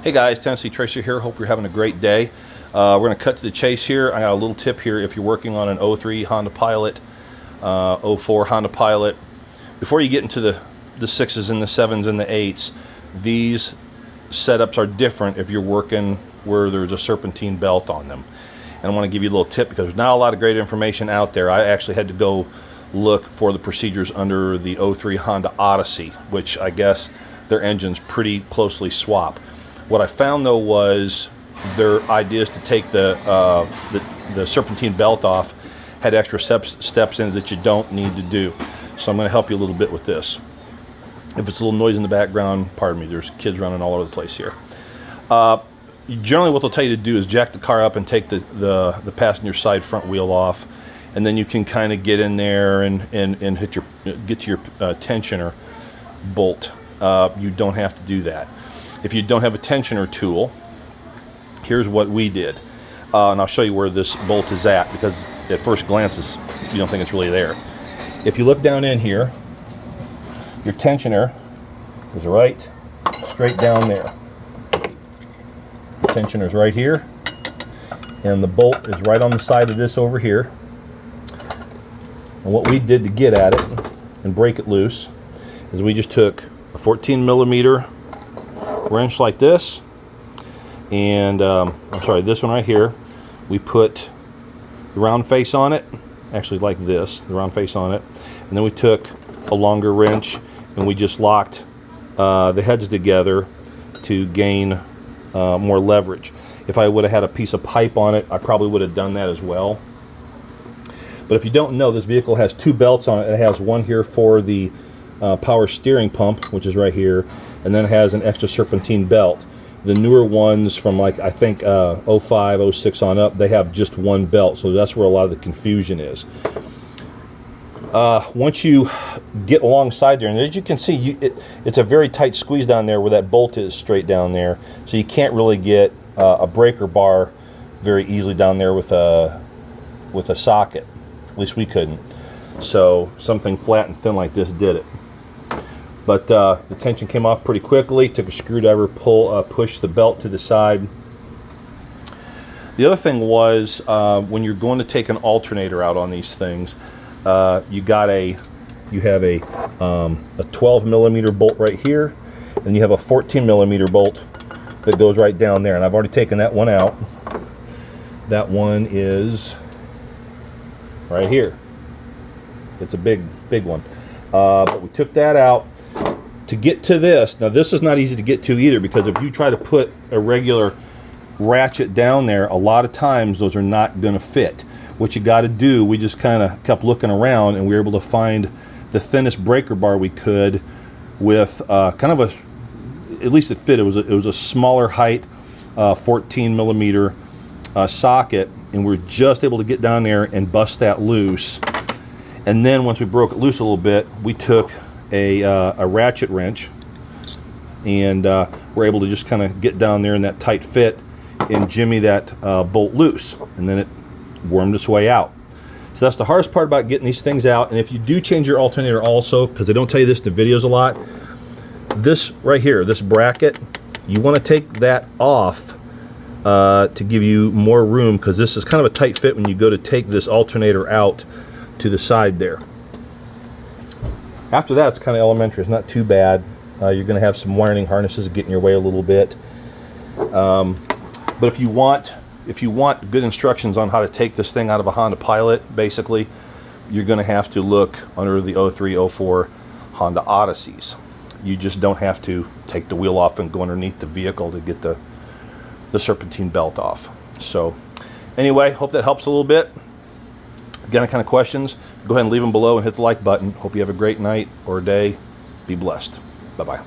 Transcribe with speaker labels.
Speaker 1: Hey guys, Tennessee Tracer here. Hope you're having a great day. We're going to cut to the chase here. I got a little tip here if you're working on an 03 Honda Pilot, 04 Honda Pilot. Before you get into the 6s and the 7s and the 8s, these setups are different if you're working where there's a serpentine belt on them. And I want to give you a little tip because there's not a lot of great information out there. I actually had to go look for the procedures under the 03 Honda Odyssey, which I guess their engines pretty closely swap. What I found though was their ideas to take the serpentine belt off had extra steps in it that you don't need to do. So I'm going to help you a little bit with this. If it's a little noise in the background, pardon me, there's kids running all over the place here. Generally what they'll tell you to do is jack the car up and take the passenger side front wheel off, and then you can kind of get in there and get to your tensioner bolt. You don't have to do that. If you don't have a tensioner tool, here's what we did. And I'll show you where this bolt is at, because at first glance you don't think it's really there. If you look down in here, your tensioner is right straight down there. Tensioner is right here, and the bolt is right on the side of this over here. And what we did to get at it and break it loose is we just took a 14mm wrench like this, and I'm sorry, this one right here, we put the round face on it, actually like this, the round face on it, and then we took a longer wrench and we just locked the heads together to gain more leverage. If I would have had a piece of pipe on it, I probably would have done that as well. But if you don't know, this vehicle has two belts on it. It has one here for the power steering pump, which is right here, and then it has an extra serpentine belt. The newer ones from, like, I think 05, 06 on up, they have just one belt, so that's where a lot of the confusion is. Once you get alongside there, and as you can see, it's a very tight squeeze down there where that bolt is straight down there, so you can't really get a breaker bar very easily down there with a socket. At least we couldn't. So something flat and thin like this did it. But the tension came off pretty quickly. Took a screwdriver, push the belt to the side. The other thing was, when you're going to take an alternator out on these things, you have a 12mm bolt right here, and you have a 14mm bolt that goes right down there. And I've already taken that one out. That one is right here. It's a big one. But we took that out. To get to this, now this is not easy to get to either, because if you try to put a regular ratchet down there, a lot of times those are not going to fit. What you got to do, we just kind of kept looking around, and we were able to find the thinnest breaker bar we could with kind of at least it fit. It was a smaller height 14mm socket, and we were just able to get down there and bust that loose. And then once we broke it loose a little bit, we took a ratchet wrench, and we're able to just kind of get down there in that tight fit and jimmy that bolt loose, and then it wormed its way out. So that's the hardest part about getting these things out. And if you do change your alternator also, because they don't tell you this in the videos a lot, this right here, this bracket, you want to take that off to give you more room, because this is kind of a tight fit when you go to take this alternator out to the side there. After that, it's kind of elementary. It's not too bad. You're going to have some wiring harnesses get in your way a little bit. But if you want good instructions on how to take this thing out of a Honda Pilot, basically, you're going to have to look under the 03, 04 Honda Odysseys. You just don't have to take the wheel off and go underneath the vehicle to get the serpentine belt off. So anyway, hope that helps a little bit. Got any kind of questions, go ahead and leave them below and hit the like button. Hope you have a great night or day. Be blessed. Bye-bye.